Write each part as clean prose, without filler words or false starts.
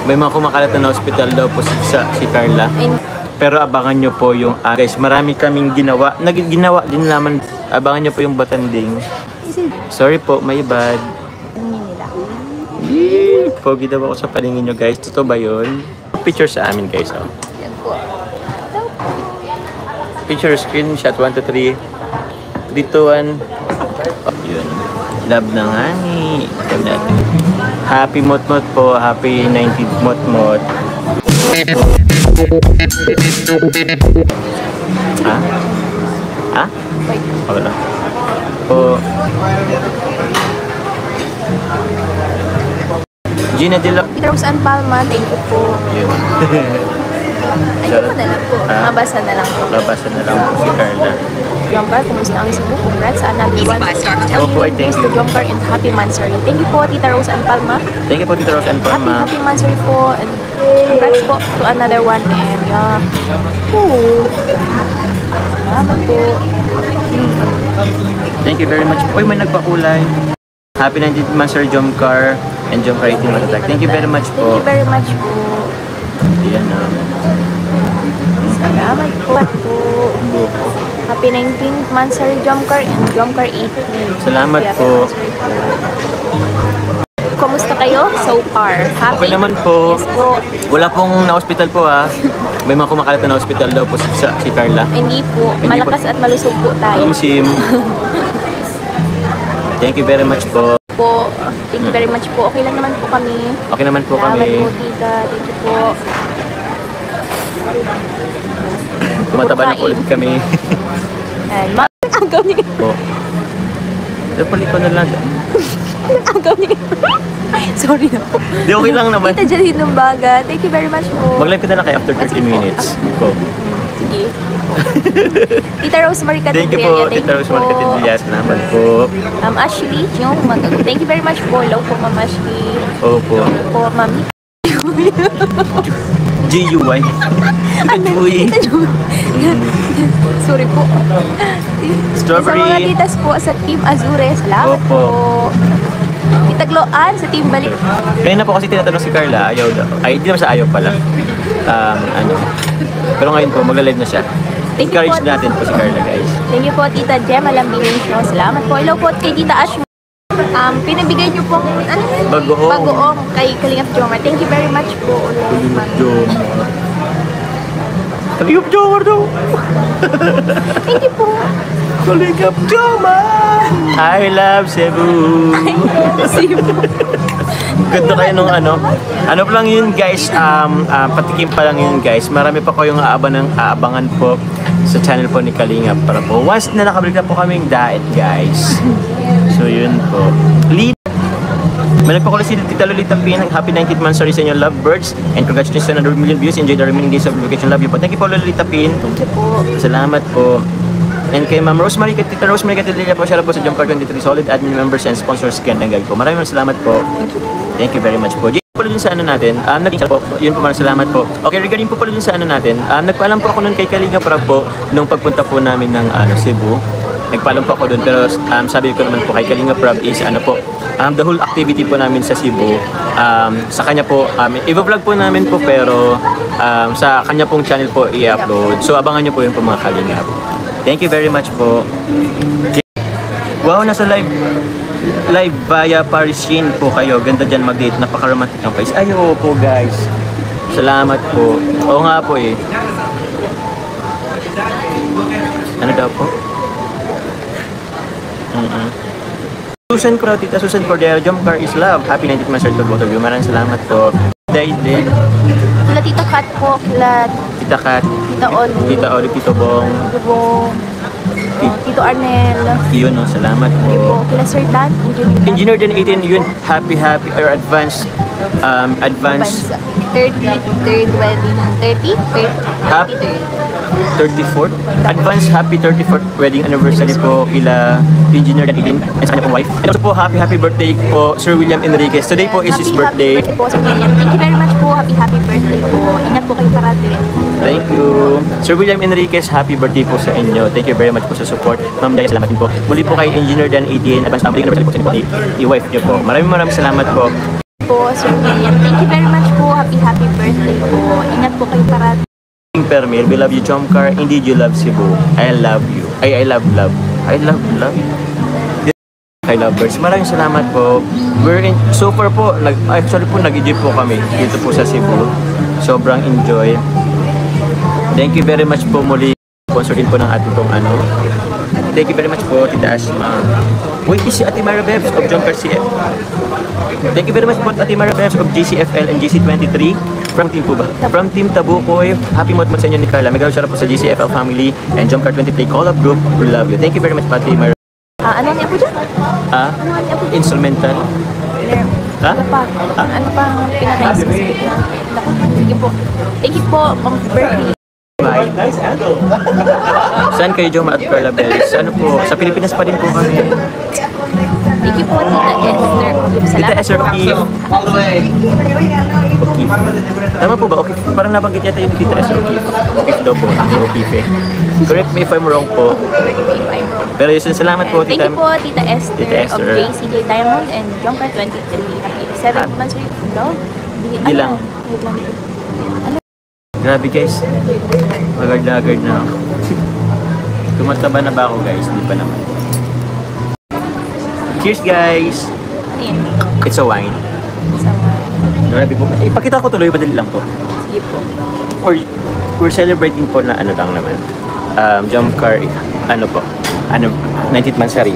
May mga kumakalat na hospital daw po si Carla. Pero abangan nyo po yung guys, marami kaming ginawa. Ginawa din naman. Abangan nyo po yung batanding. Sorry po, may bad. Pogi daw ako sa paningin nyo guys. Totoo ba yun? Picture sa amin guys. Oh. Yan po. Picture screenshot 1, 2, 3. 3, 2, 1. Oh, yun. Love na nga ni. Happy Mot-Mot po. Happy 19th Mot-Mot. Ha? Ha? Wala. Po. Gina Dilo. Rose and Palma, thank you po. Yun. Ayun po na lang po. Mabasa na lang po. Mabasa na lang po si Carla. Jomcar, kumusta ang Cebu? Congrats sa another one. Opo, I thank you. Jomcar and happy Mansari. Thank you po, Tita Rose and Palma. Thank you po, Tita Rose and Palma. Happy Mansari po. And congrats po to another one. And yeah. Ooh. Salamat po. Thank you very much. Uy, may nagpakulay. Happy 19th Master Jomcar and Jomcar 18 Matatak. Thank you very much po. Thank you very much po. Yan na. Salamat po. Happy 19th Mansari Jomcar and Jomcar 18. Salamat po. Kumusta kayo so far? Happy? Okay naman po. Yes po. Wala pong na-hospital po ha. May mga kumakalat na hospital daw po si Carla. Hindi po. Malakas at malusog po tayo. Sim. Thank you very much po. Thank you very much po. Okay lang naman po kami. Okay naman po kami. Salamat po, tita. Thank you po. Tumataba na ulit kami. Ay, agaw niya. Po. Napali ko na lang. Agaw niya. Sorry na po. Di okay lang naman. Tita Jalyn Lumbaga, thank you very much po. Mag-live ka na lang kayo after 30 minutes. Po. Sige. Tita Rosemary Catedral. Thank you po, Tita Rosemary Catedral. Salamat po. Ashley, thank you very much po. Hello po, Ma'am Ashley. Opo. Po, Mami. G-U-Y. G-U-Y. Sorry po. Strawberry. Sa mga titas po sa Team Azure, salamat Opo. po. Tita Gloan sa Team Balik. Kanina po kasi tinatanong si Carla, ayaw daw. Ay, hindi naman sa ayaw pala. Pero ngayon po, magla-live na siya. Encourage natin po si Carla, guys. Thank you po, Tita Gemma Lambination. Salamat po. Hello po kay Tita Ash. Pinabigay niyo pong bagoong kay Kalingap Jomar. Thank you very much po. Kalingap Jomar daw. Thank you po. Kalingap Jomar. I love Cebu. I love Cebu. Ganda kayo nung ano pa lang yun guys, patikim pa lang yun guys. Marami pa kayong aabangan po sa channel po ni Kalingap para po once na nakabalik na po kaming diet guys. So yun po. May nagpakulo si Tita Lolita Pin. Happy 19th Mansari sa inyo lovebirds and congratulations on 100 million views. Enjoy the remaining days of vacation. Love you po. Thank you po Lolita Pin. Thank you po. Salamat po. And kay Ma'am Rosemary, Tita Rosemary Catedral po, siya po sa Jomcar 23 solid admin members and sponsors Gandang po. Maraming salamat po. Thank you very much po. Pala dun sa ano natin, po, yun po maraming salamat po. Okay, regarding po pala dun sa ano natin, nagpaalam po ako nun kay Kalingap Rob po nung pagpunta po namin ng Cebu. Nagpaalam po ako dun pero sabi ko naman po kay Kalingap Rob is the whole activity po namin sa Cebu, sa kanya po, i-vlog po namin po pero sa kanya pong channel po i-upload. So abangan nyo po yun po mga Kalingap. Thank you very much po. Wow, nasa live via Parisian po kayo. Ganda dyan mag-date. Napaka-romantic ng place. Ayo po guys. Salamat po. Oo nga po eh. Ano daw po? Susan Crow, Tita Susan Cordero, Jomcar is love. Happy 19th Master to both of you. Maraming salamat po. Daiden. Kila Tita Kat po. Kila Tita Kat. Tita Oli. Tita Oli, Tito Bong. Tito Bong. Tito Arnel. Yun, salamat po. Kila Sir Dan. Engineer Dan 18, yun. Happy or advance. 33rd wedding. 34th? Advance happy 34th wedding anniversary po kila Engineer Dan 18 and sa kanya pong wife. And also po, happy birthday po Sir William Enriquez. Today po is his birthday. Happy birthday po Sir William. Thank you very much po. Happy birthday po. Ingat po kayo parati. Thank you. Sir William Enriquez, happy birthday po sa inyo. Thank you very much po sa support. Ma'am Daya, salamat din po. Muli po kay Engineer Dan 18, advance happy anniversary po sa inyo. I-wife niyo po. Maraming salamat po. Po, Sir William. Thank you very much po. Happy Permir, we love you, Jomcar. Indeed, you love Cebu. I love you. I love love. I love love. Kay lovers, maraming salamat po. So far po, actually po nag-jeep po kami dito po sa Cebu. Sobrang enjoy. Thank you very much po muli. Sponsor din po ng ating pong ano. Thank you very much po, Tita Asma. Wait, si Ate Mara Bebs of Jomcar CF. Thank you very much po, Ate Mara Bebs of GCFL and GC23. From team po ba? From Team Tabukoy. Happy month sa inyo ni Carla. Mega shout out po sa GCFL family and Jomcar 23 call-up group. We love you. Thank you very much, Ate Mara. Ano niya po dyan? Instrumental. Ha? Ano pa? Ano pa ang pinaka-specific na? Thank you po. Thank you po, Ma'am Berkeley. Bye. Saan kayo, Joma at Carla Bells? Ano po? Sa Pilipinas pa din po kami. Thank you po, Tita Esther. Tita Salamat Esther po. O'Keefe. Tama po ba? Okay. Parang nabanggit yata yung Tita Esther O'Keefe. O'Keefe daw po. O'Keefe. Correct me if I'm wrong po. Pero yun, salamat po, Thank Tita. you po, Tita Esther, Tita Esther. of JCJ Diamond and Jomcar 23. Happy 7th months with love. Di lang. Grabe guys. Magard-agard na ako. Tumataba na ba ako guys? Di pa naman. Cheers guys! Ayan. It's a wine. Grabe po. Ipakita ko tuloy, madali lang po. Sige po. We're celebrating po na ano lang naman. Jomcar, ano po, 19th Mansari.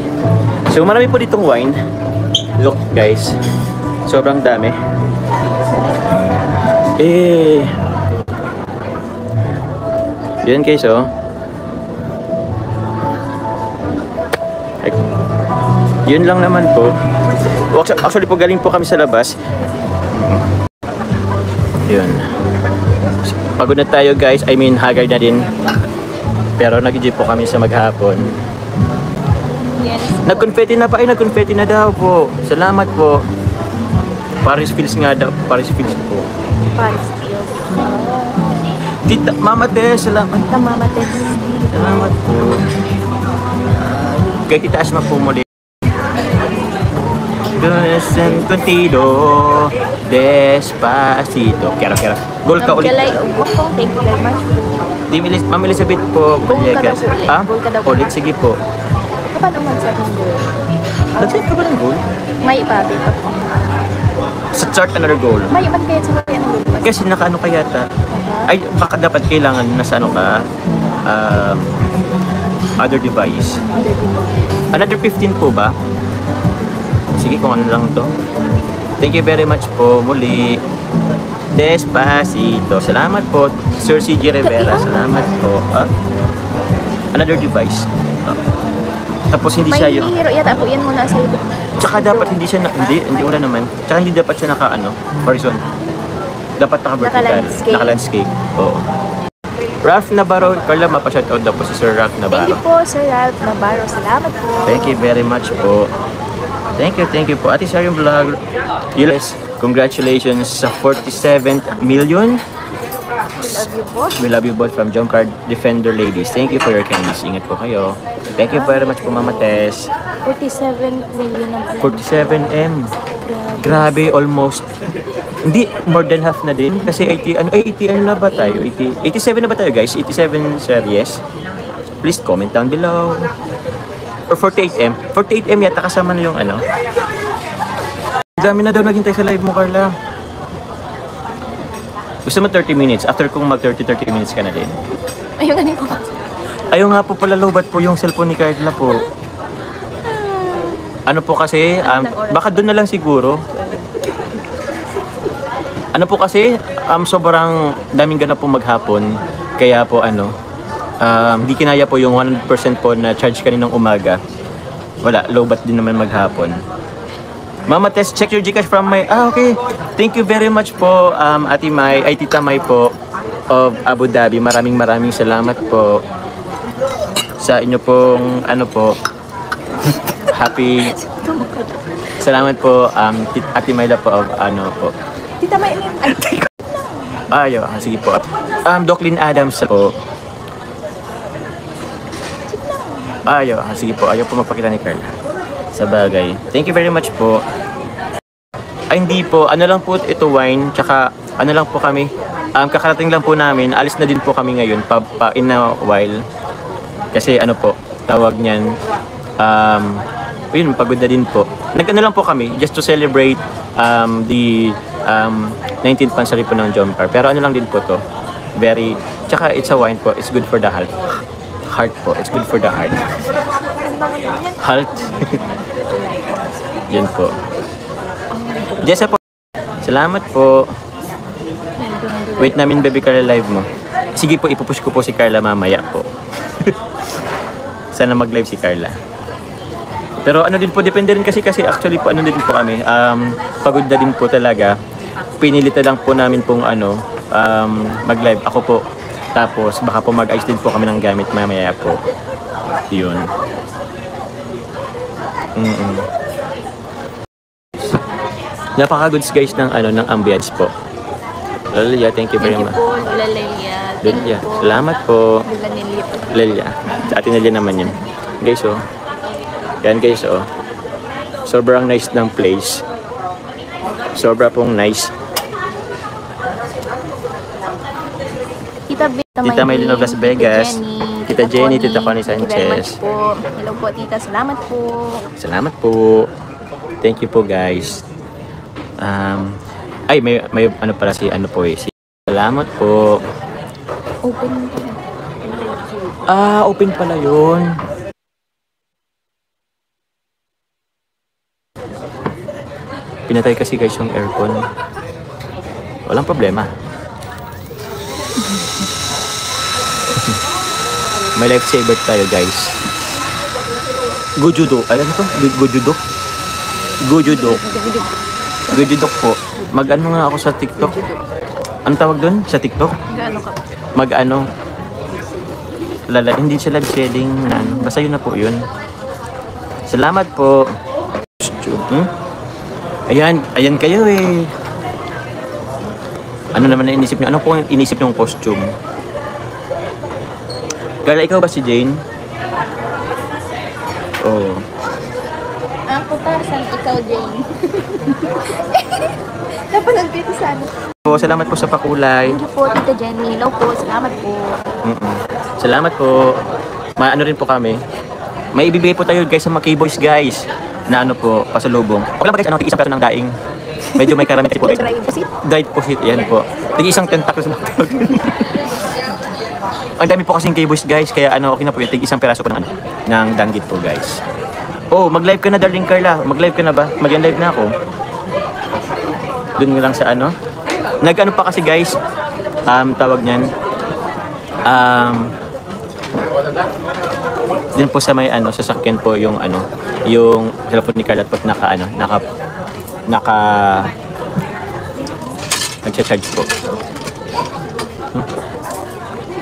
So marami po ditong wine. Look guys, sobrang dami. Yan guys oh. Yun lang naman po. Actually po galing po kami sa labas. Yun. Pagod na tayo guys, I mean haggard na din. Pero nag-jeep po kami sa maghapon. Yes. Nag-confetti na pa, nag-confetti na daw po. Salamat po. Paris Fields nga daw, Paris Fields po. Paris Fields. Tita, Mama Tess, salamat. Tita Mama Tess. Salamat po. Kay Tita Asma po muli. Dosen contido, despacito. Kera. Gol ka ulit. Galay, thank you very much. Ma'am Elizabeth po, Vallegas. Ha? Gol ka daw po. Ulit, sige po. Paano man sa ating goal? Nag-save ka ba ng goal? May ipabi pa po. Sa chart, another goal. May iman kaya sa mga ng goal. Kasi nakaano ka yata. Ay, baka dapat kailangan nasa ano ka, other device. Another 15 po ba? Sige, kung ano lang to. Thank you very much po muli. Despacito. Salamat po, Sir CG Rivera. Salamat po. Another device. Tapos hindi siya yung... May hero yata po yan muna sa likod. Tsaka dapat hindi siya hindi wala naman. Tsaka hindi dapat siya naka horizon. Dapat naka-vertical. Naka-landscape. Naka-landscape. Oo. Ralph Navarro, Carla, mapa-shoutout daw po si Sir Ralph Thank Navarro. you po, Sir Ralph Navarro. Salamat po. Thank you very much po. Thank you po. Ate Sharon Vlog. Yes, congratulations sa 47 million. We love you po. We love you both from Jomcar Defender Ladies. Thank you for your kindness. Ingat po kayo. Thank you very much po, Mama Tess. 47 million ang alam. 47M. Grabe, almost. Hindi, more than half na din. Kasi 80 na ba tayo? 87 na ba tayo guys? 87 series. Please comment down below. Or 48M. 48M yata kasama na yung ano. Dami na daw naghintay sa live mo, Carla. Gusto mo 30 minutes? After kung mag 30 minutes ka na din. Ayun, ganin ko. Ayaw nga po pala lobat po yung cellphone ni Carla po. Ano po kasi, baka doon na lang siguro. Ano po kasi, sobrang daming ganap po maghapon. Kaya po hindi kinaya po yung 100% po na charge kaninang umaga. Wala, lobat din naman maghapon. Mama Tess, check your Gcash from my... okay. Thank you very much po, Ate Mai, Tita Mai po of Abu Dhabi. Maraming salamat po sa inyo pong happy... Salamat po, Ate Mayla po of po. Tita May, sige po. Doclyn Adams po. Sige po. Ayaw po magpakita ni Carla. Sa bagay. Thank you very much po. Ay, hindi po. Ano lang po ito, wine. Tsaka ano lang po kami, kakarating lang po namin, alis na din po kami ngayon, in a while. Kasi ano po, tawag niyan, yun, pagod na din po. Nag-ano lang po kami, just to celebrate the 19th anniversary po ng Jomcar. Pero ano lang din po to, very, tsaka it's a wine po, it's good for the heart. Heart po, it's good for the heart. Heart. Yan po. Jessa po, salamat po. Wait namin, baby Carla, live mo. Sige po, ipupush ko po si Carla mamaya po. Sana mag-live si Carla. Pero ano din po, depende rin kasi actually po ano din po kami, pagod na din po talaga. Pinilitan lang po namin pong mag-live ako po. Tapos baka po mag-ayos din po kami ng gamit mamaya po. Yun. Napaka-goods guys ng ng ambience po. Lelia, thank you very much. Thank you po, Lola Lelia. Thank you po. Salamat po. Lola Nelia. Lelia. Sa atin Lelia naman yun. Guys, oh. Yan guys, oh. Sobrang nice ng place. Sobra pong nice. Tita Maylin of Las Vegas. Tita Jenny, Tita Connie Sanchez. Hello po, Tita. Salamat po. Salamat po. Thank you po guys. Ay, may ano pala si salamat po. Open Open pala yun. Pinatay kasi guys yung aircon. Walang problema. May lifesaver tayo guys. Gojudo. Alam mo to? Gojudo? Gojudo. Gojudo po. Mag-ano nga ako sa TikTok. Ano tawag doon? Sa TikTok? Gaano ka? Mag-ano? Hindi siya live selling. Basta yun na po yun. Salamat po. Ayan kayo eh. Ano naman na inisip nyo? Ano po yung inisip yung costume? Carla, ikaw ba si Jane? Oh. Ako Tarzan, ikaw Jane. Dapat nag-beauty sana. Po, salamat po sa pakulay. Thank you po, Tita Jenny. Hello po, salamat po. Salamat po. Ano rin po kami. May ibibigay po tayo guys sa mga K-boys guys. Na ano po, pasalubong. Wala ba guys, tig-isang peso ng daing. Medyo may karamit po guys. Dried po sit, yan po. Tig-isang tentacles na po. Ang dami po kasing K-boys guys, kaya okay na po yun. Tig-isang peraso po ng danggit po guys. Oh, mag-live ka na darling Carla. Mag-live ka na ba? Mag-live na ako. Doon lang sa Nag-ano pa kasi guys, tawag niyan. Din po sa may sasakyan po yung yung cellphone ni Carla at nagcha-charge po.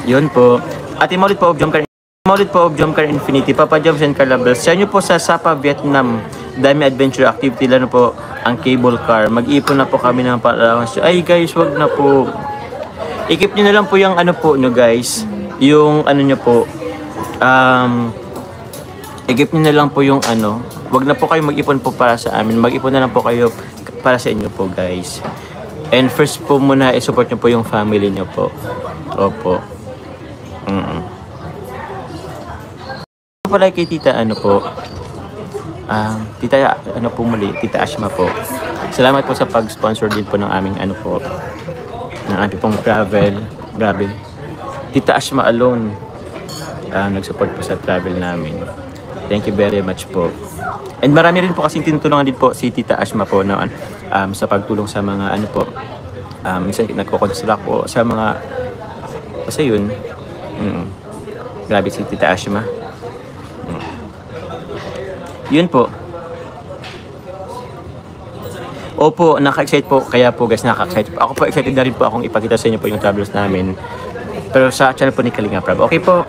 Yun po. Ate Maulid po of Jomcar Infinity. Papa Jobs and Carla Bells. Share nyo po sa Sapa, Vietnam. Dami adventure activity. Lalo po ang cable car. Mag-ipon na po kami ng allowance. Ay guys, wag na po. I-keep nyo na lang po yung po nyo guys. Yung nyo po. I-keep nyo na lang po yung wag na po kayo mag-ipon po para sa amin. Mag-ipon na lang po kayo para sa inyo po guys. And first po muna i-support nyo po yung family nyo po. Opo. Pala kay Tita po. Tita po muli, Tita Ashma po. Salamat po sa pag-sponsor din po ng aming po. Ng aming pong travel. Grabe. Tita Ashma alone. Nag-support po sa travel namin. Thank you very much po. And marami rin po kasi tinutulungan din po si Tita Ashma po na sa pagtulong sa mga po. Minsan nagko-construct po sa mga kasi yun. Grabe si Tita Ashma. Yun po. Opo, naka-excite po. Kaya po guys, naka-excite po. Ako po excited na rin po akong ipakita sa inyo po yung travels namin. Pero sa channel po ni Kalinga Prab. Okay po.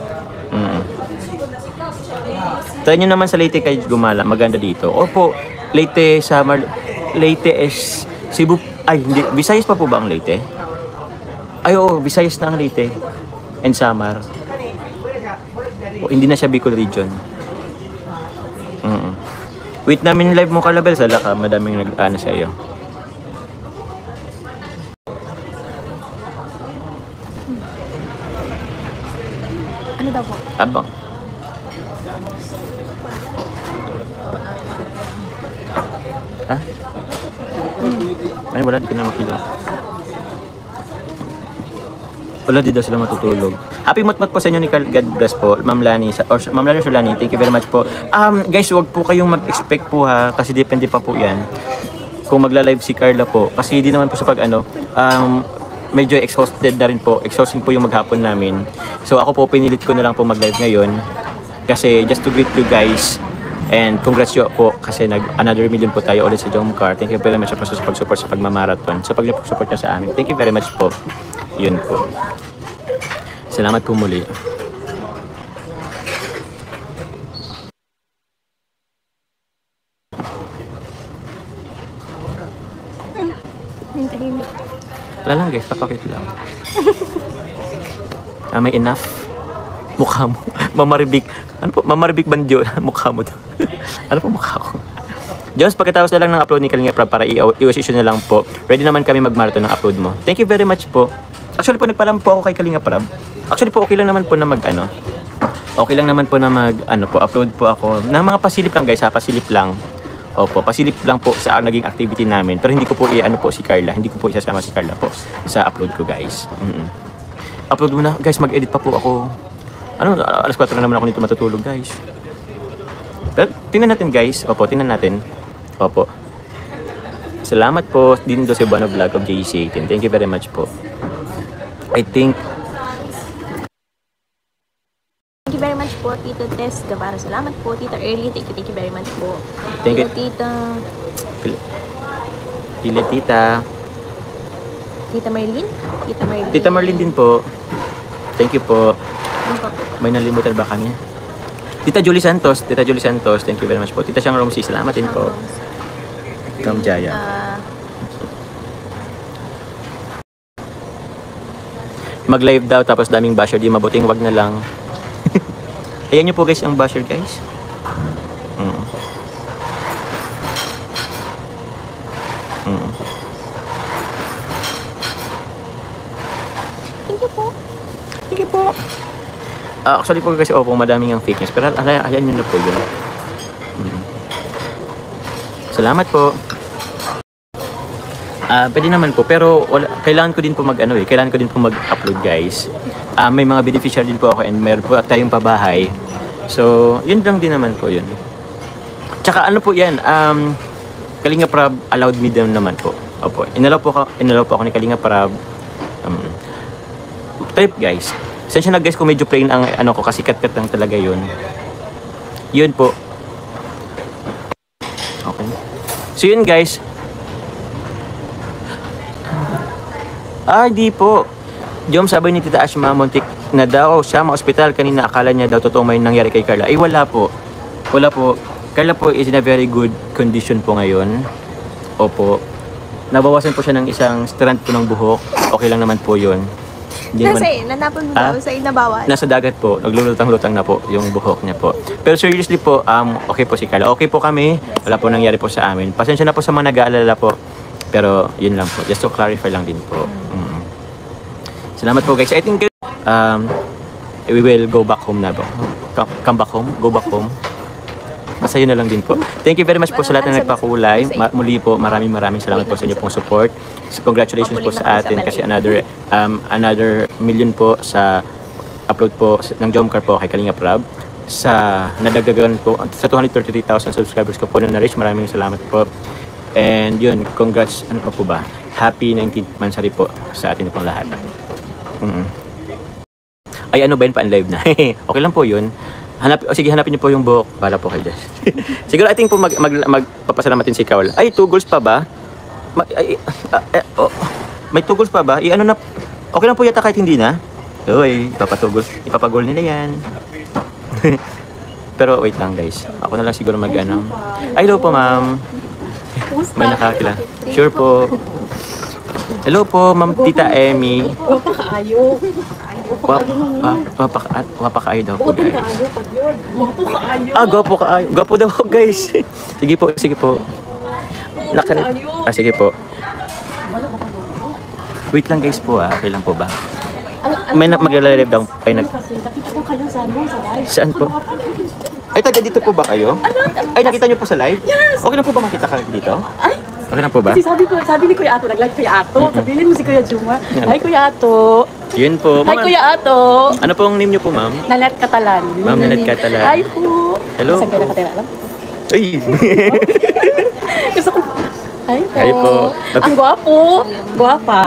Try nyo naman sa Leyte kayo gumala. Maganda dito. Opo, Leyte, Samar. Leyte is Cebu. Ay, hindi. Visayas pa po ba ang Leyte? Ay, oo. Visayas na ang Leyte. And Samar. Hindi na siya Bicol region. Wait namin live mo Kalabel. Sala ka. Madaming nag-ano sa iyo. Ano daw po? Abang. Ha? Ay, wala, di ko na makita. Wala, di daw sila matutulog. Happy matmat po sa inyo ni Carl. God bless po. Ma'am Lani, Ma'am Lani Solani, thank you very much po. Guys, wag po kayong mag-expect po ha, kasi depende pa po yan. Kung magla-live si Carla po, kasi di naman po sa medyo exhausted na rin po. Exhausting po yung maghapon namin. So ako po, pinilit ko na lang po mag-live ngayon. Kasi just to greet you guys. And congrats you po kasi another million po tayo ulit sa Jomcar. Thank you very much po sa pag-support sa pagmamarathon. Sa pag-support nyo sa amin. Thank you very much po. Yun po. Salamat po muli. Wala lang guys, papakit lang. May enough. Mukha mo. Mamaribik. Ano po? Mamaribik banjo. Mukha mo to. Ano po mukha ko? Jones, pagkatapos na lang ng upload ni Kalinga Prab para i-issue na lang po. Ready naman kami mag-marathon ng upload mo. Thank you very much po. Actually po, nagpalam po ako kay Kalinga Prab. Actually po, okay lang naman po na okay lang naman po na upload po ako. Na mga pasilip lang guys ha, pasilip lang. Opo, pasilip lang po sa naging activity namin. Pero hindi ko po si Carla. Hindi ko po isasama si Carla po sa upload ko guys. Upload mo na. Guys, mag-edit pa po ako. Alas 4 na naman ako nito matutulog guys. Pero tingnan natin guys. Opo, tingnan natin. Opo. Salamat po din do sa Cebuano Vlog of JC18. Thank you very much po. Thank you very much po, Tito Tess Gavara. Salamat po, Tita Early. Thank you very much po. Thank you. Tita. Tita. Tita Marlene? Tita Marlene din po. Thank you po. May nalimutan ba kanya? Tita Julie Santos. Thank you very much po. Tita Siang Romsi. Salamat din po. Kam Jaya. Mag-live daw tapos daming basher. Di mabuting wag na lang. Ayan nyo po guys ang basher guys. Thank you po. Actually po kasi madaming ang fake news. Pero ayan nyo na po yun. Salamat po. Pwede naman po, pero kailangan ko din po mag-upload guys. May mga beneficiary din po ako and meron po tayong pabahay. So, yun lang din naman po yun. Tsaka ano po yan, Kalinga Prab allowed me din naman po. Opo, inalaw po ako ni Kalinga Prab. Type guys. Sensya na guys kung medyo plain ang ko kasi kat-kat lang talaga yun. Yun po. Okay. So yun guys. Di po. Jom, sabi ni Tita Ashma, muntik na daw siya ma-hospital kanina. Akala niya daw totoo may nangyari kay Carla. Wala po. Wala po. Carla po is in a very good condition po ngayon. Opo. Nabawasan po siya ng isang strand po ng buhok. Okay lang naman po yun. Nanapon mo daw sa inabawan? Nasa dagat po. Naglulutang-lutang na po yung buhok niya po. Pero seriously po, okay po si Carla. Okay po kami. Wala po nangyari po sa amin. Pasensya na po sa mga nag-aalala po. Pero yun lang po. Just to clarify lang din po. Salamat po guys. I think we will go back home na po. Come back home? Go back home? Basta yun na lang din po. Thank you very much po sa lahat na nagpakulay. Muli po, maraming salamat po sa inyo pong support. So, congratulations po sa atin kasi another million po sa upload po ng Jomcar po kay Kalinga Prab. Sa nadagdagan po, sa 233,000 subscribers ko po na na-reach. Maraming salamat po. And yun, congrats, ano pa po ba? Happy 19th Mansari po sa atin pong lahat. Ay, ano ba yun? Pa-live na. Okay lang po yun. Sige, hanapin niyo po yung buhok. Para po kayo dyan. Siguro, I think po magpapasalamatin si Kaul. Ay, 2 goals pa ba? May 2 goals pa ba? Ano na? Okay lang po yata kahit hindi na. Uy, ipapagol nila yan. Pero wait lang guys. Ako na lang siguro mag-ano. Ay, hello po ma'am. May nakakila. Sure po. Hello po, Ma'am Tita Emmy. Wapakaayo daw po guys. Gwapo kaayo. Gwapo daw po guys. Sige po. Sige po. Wait lang guys po Okay lang po ba? May mag-live daw. Ay, Nakita ko kayo sa live. saan po? Ay, taga dito po ba kayo? Ay, nakita niyo po sa live? Yes! Okay na po ba makita ka dito? Ay, Okay na po ba? kasi sabi ni Kuya Ato, nag-live Kuya Ato. Sabihin mo si Kuya Juma. Hi Kuya Ato. Yun po. Hi Ma'am, Kuya Ato. ano pong name niyo po, ma'am? Nalat Catalan. Ma'am Nalat Catalan. Hi po. Hello Saan kayo po. nakatira alam? Ay! Gusto ko. Hi po. Hi po. Ang gwapo. Gwapa.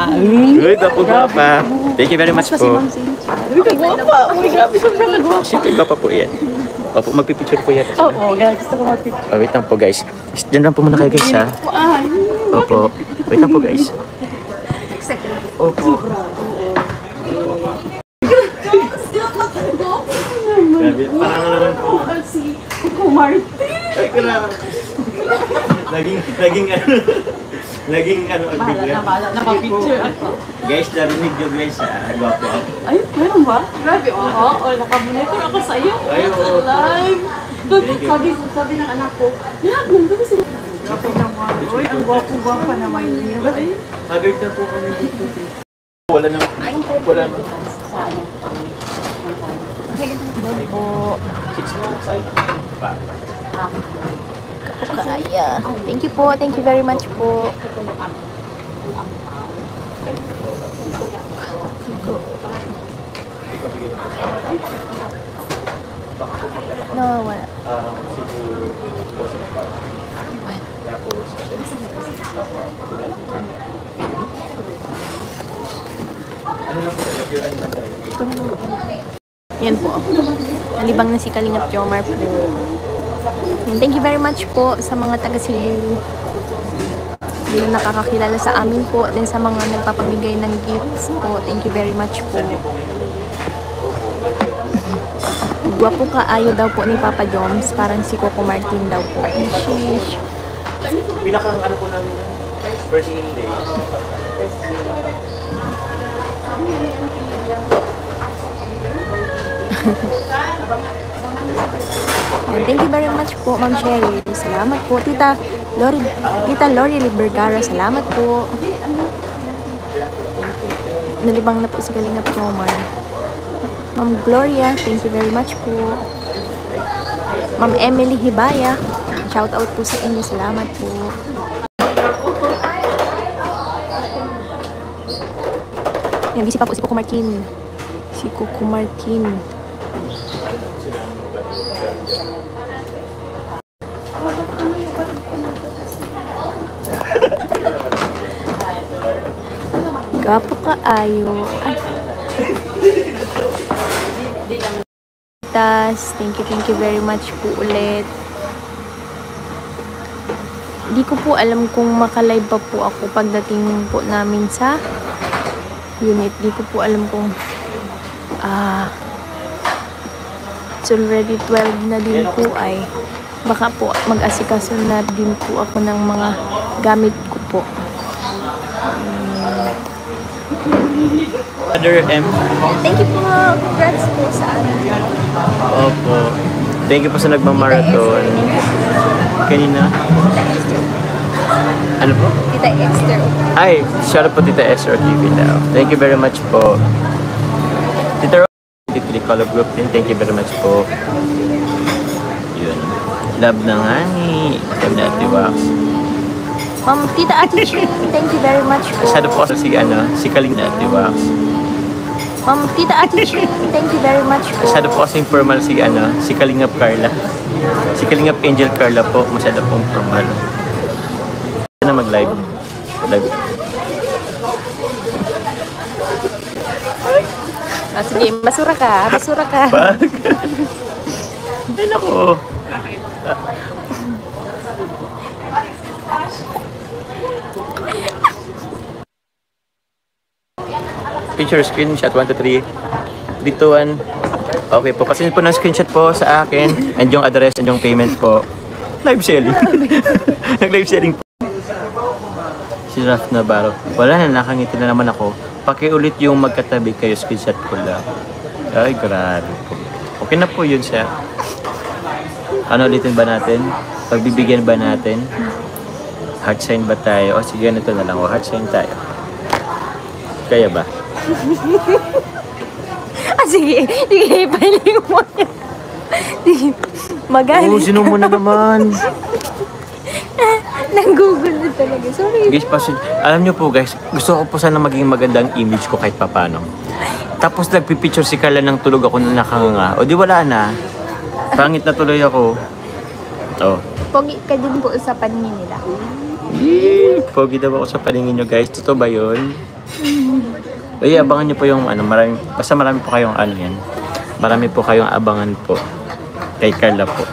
Good, ako pa. Thank you very much Kasi po. Ma'am Cynthia. Uy, gwapa. Uy, grabe sobrang nagwapa. Siyempre ba pa po yan? Opo, magpipicture po yan. Oo, gusto ko mag-picture. Oh, wait lang po guys. Diyan lang po muna kayo guys ha. Ay. Opo. Wait lang po guys. Opo. Grabe, parang naman po. Si Kuko Martin. Ay, kailangan. Naging Bahala na pa-picture ako. Guys, narinig nyo guys ha. Gwapo ako. Ay, meron ba? Grabe, oo. O, nakabunetor ako sa iyo. Ay, oo. Live. Sabi ng anak ko, Yak, nandun sila. Grabe naman. Uy, ang gwapo-gwapo naman yun. Ay, Haggard na po kami dito. Wala na. Wala na. Po. Kaya. Thank you po. Thank you very much po. No, wala. Yan po. Nalibang na si Kalingap Jomar po. And thank you very much po sa mga taga Cebu. Hindi na nakakakilala sa amin po. Then sa mga nagpapabigay ng gifts po. Thank you very much po. Gwapo ka ayo daw po ni Papa Joms. Parang si Coco Martin daw po. Sheesh. Pinakang ano po ng first day. Thank you very much po, Ma'am Sherry. Salamat po. Tita Lori Vergara, salamat po. Nalibang na po si Kalingap Jomar. Ma'am Gloria, thank you very much po. Ma'am Emily Hibaya, shout out po sa inyo. Salamat po. Yan, busy pa po si Coco Martin. Si Coco Martin. Gapo ka ayo. Ay. Thank you very much po ulit. Di ko po alam kung makalive pa po ako pagdating po namin sa unit. Di ko po alam kung it's already 12 na din po ay baka po mag-asikaso na din po ako ng mga gamit ko po. Other M. Thank you po. Congrats po sa amin. Opo. Thank you po sa nagmamarathon. Kanina? Ano po? Tita Esther. Ay, shout out po Tita Esther TV daw. Thank you very much po. Tita Rose, Tita Color Group din. Thank you very much po. Yun. Love na nga ni Ate Wax. Ma'am, Tita Ate Ching, thank you very much po. Masyado po kasi si Kaling na Ate Wax. Ma'am, Tita Ate Ching, thank you very much po. Masyado po kasi formal si Kalingap Carla. Si Kalingap Angel Carla po, masyado pong formal. Na mag-live. Live. Sige, basura ka. Basura ka. Bag. Ay, naku. Picture screenshot 1 to 3. Dito 1. Okay po, kasi po ng screenshot po sa akin and yung address and yung payment po. Live selling. Nag-live selling po. Si Raf Navarro. Wala na, nakangiti na naman ako. Pakiulit yung magkatabi kayo, screenshot ko lang. Ay, grabe po. Okay na po yun siya. Ano ulitin ba natin? Pagbibigyan ba natin? Heart sign ba tayo? O sige, ganito na lang. O, heart sign tayo. Kaya ba? sige. Sige, ipahiling mo yan. Sige, magalit. Oh, sino mo na naman? Nanggugulo talaga. Sorry. Guys, alam nyo po guys, gusto ko po sana maging magandang image ko kahit papano. Tapos nagpipicture si Carla ng tulog ako na nakanganga. O di wala na. Pangit na tuloy ako. Oh. Pogi ka din po sa paningin nila. Pogi daw ako sa paningin nyo guys. Totoo ba yun? Ay, abangan nyo po yung ano, basta marami po kayong ano yan. Marami po kayong abangan po. Kay Carla po.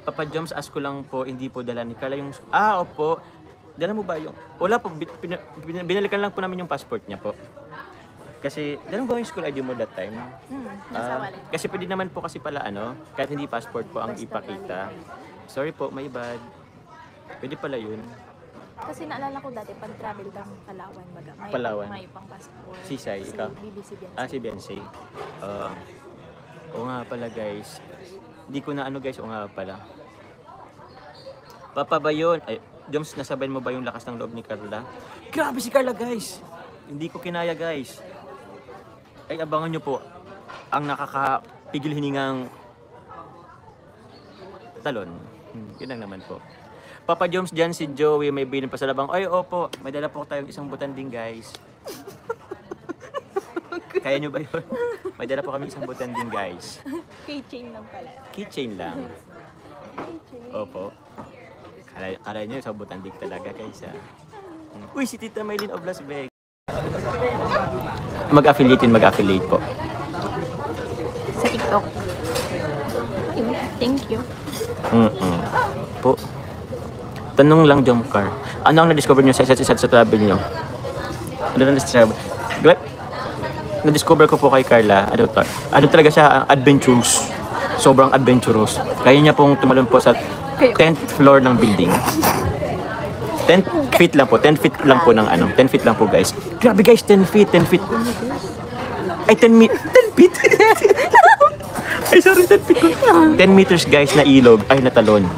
Papa Joms, ask ko lang po, hindi po dala ni Carla yung... opo. Dala mo ba yung... Wala po, binalikan lang po namin yung passport niya po. Kasi, dala mo ba yung school ID mo that time? Nasa wallet. Kasi pwede naman po kasi pala kahit hindi passport po ang ipakita. Sorry po, my bad. Pwede pala yun. Kasi naalala ko dati, pag travel kang Palawan, baga. Palawan. May pang passport. Sisay, ikaw? BBC din. Si Beyonce. Oo nga pala guys. Hindi ko na guys, oo nga pala. Papa ba yun? Ay, Joms, nasabayan mo ba yung lakas ng loob ni Carla? Grabe si Carla guys! Hindi ko kinaya guys. Ay, abangan nyo po ang nakakapigil hiningang talon. Yun lang naman po. Papa Joms dyan, si Joey may bilin pa sa labang. Ay, opo, may dala po tayong isang butanding guys. Kaya nyo ba yun? May dala po kami isang butanding guys. Keychain lang pala. Keychain lang. Opo. Kala nyo sa butanding talaga guys Uy, si Tita Maylin of Las Vegas. Mag-affiliate po. Sa TikTok. Thank you. Po. Tanong lang, Jomcar. Ano ang na-discover nyo sa isa't isa sa travel nyo? Ano na-discover? Na-discover ko po kay Carla. Ano talaga siya? Adventurous. Sobrang adventurous. Kaya niya pong tumalon po sa 10th floor ng building. 10 feet lang po. 10 feet lang po ng 10 feet lang po guys. Grabe guys, 10 feet. Ay, 10 feet. Ay, sorry, 10 feet. 10 meters guys na ilog. Ay, natalon.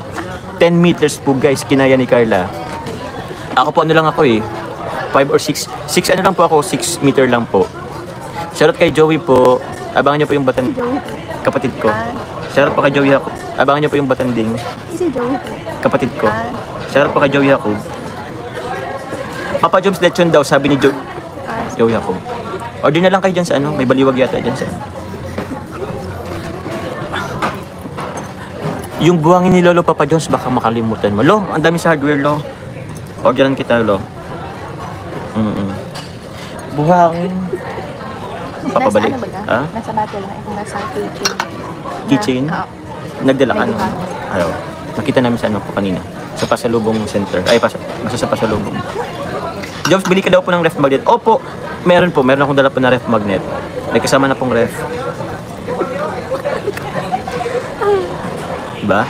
10 meters po guys, kinaya ni Carla. Ako po lang ako 5 or 6. 6 lang po ako, 6 meter lang po. Shoutout kay Joey po. Abangan niyo po yung kapatid ko. Shoutout po kay Joey ako. Abangan niyo po yung batanding. Si Joey. Kapatid ko. Shoutout po kay Joey ako. Papa Joms lechon daw, sabi ni Joey ako. Order na lang kayo dyan sa may baliwag yata dyan sa Yung buhangin ni Lolo Papa Jones, baka makalimutan mo. Lo, ang dami sa hardware, Lo. Orderan kita, Lo. Buhangin. Papabalik. Nasa ba ka? Nasa battle na itong nasa keychain. Keychain? Nagdala ka, May no? Ayaw. Nakita namin sa po kanina. Sa Pasalubong Center. Ay, basta sa Pasalubong. Jobs, bili ka daw po ng ref magnet. Opo, meron po. Meron akong dala po na ref magnet. May kasama na pong ref. Diba?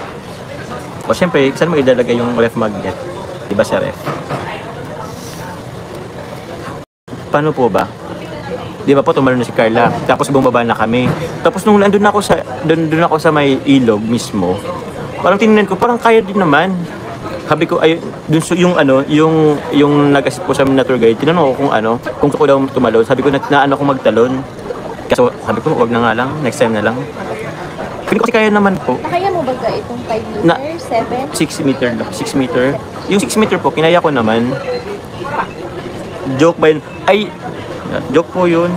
O syempre, saan mo idalagay yung ref magnet? Diba sa ref? Paano po ba? Di ba po tumalon na si Carla, tapos bumaba na kami. Tapos nung nandun ako sa may ilog mismo, parang tinignan ko, parang kaya din naman. Sabi ko, ay, dun yung nag-assist po sa amin na tour guide, tinanong ko kung gusto ko daw tumalon. Sabi ko, na kong magtalon. So, sabi ko, wag na nga lang, next time na lang. Hindi ko kasi kaya naman po. Nakaya mo ba itong 5 meter, 7? 6 meter lang, 6 meter. Yung 6 meter po, kinaya ko naman. Joke ba yun? Ay, joke po yun.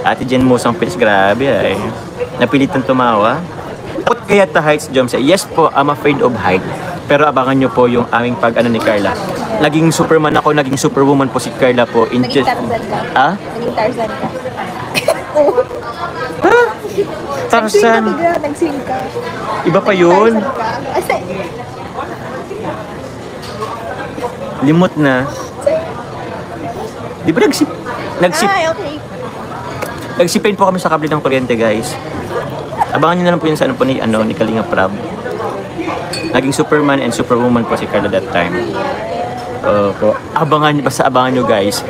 Ate Jen Musang Pilis, grabe ay. Napilitan tumawa. Takot kaya ta heights, Jom? Yes po, I'm afraid of height. Pero abangan nyo po yung aming ni Carla. Naging Superman ako, naging Superwoman po si Carla po. Naging Tarzan ka? Ha? Naging Tarzan ka? Tarzan? Nag-swing ka. Iba pa yun? Limot na. Di ba Ay, okay. Nagsipin po kami sa kable ng kuryente, guys. Abangan nyo na lang po yun sa ni Kalinga Prab. Naging Superman and Superwoman po si Carla that time. Po. Abangan nyo guys.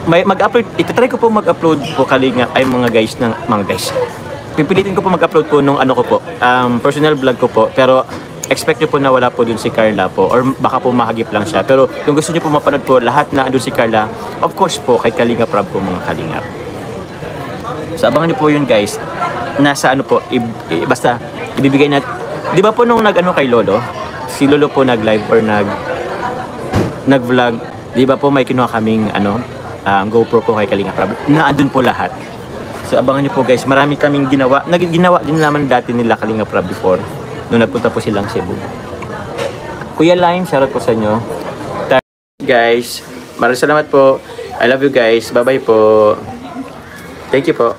Mag-upload, itatry ko po mag-upload po Kalinga, ay mga guys. Pipilitin ko po mag-upload po nung ko po, personal vlog ko po. Pero expect nyo po na wala po dun si Carla po or baka po mahagip lang siya. Pero kung gusto nyo po mapanood po lahat na andun si Carla, of course po kay Kalinga Prab po mga Kalingap. So abangan nyo po yun guys. Nasa ano po, basta ibibigay na. Di ba po nung nag-ano kay Lolo, si Lolo po nag-live or nag-vlog, di ba po may kinuha kaming GoPro po kay Kalinga Prab. Na andun po lahat. So abangan nyo po guys, marami kaming ginawa din naman dati nila Kalinga Prab before. Nung nagpunta po silang Cebu. Kuya Lime, shoutout po sa inyo. Guys, maraming salamat po. I love you guys. Bye-bye po. Thank you po.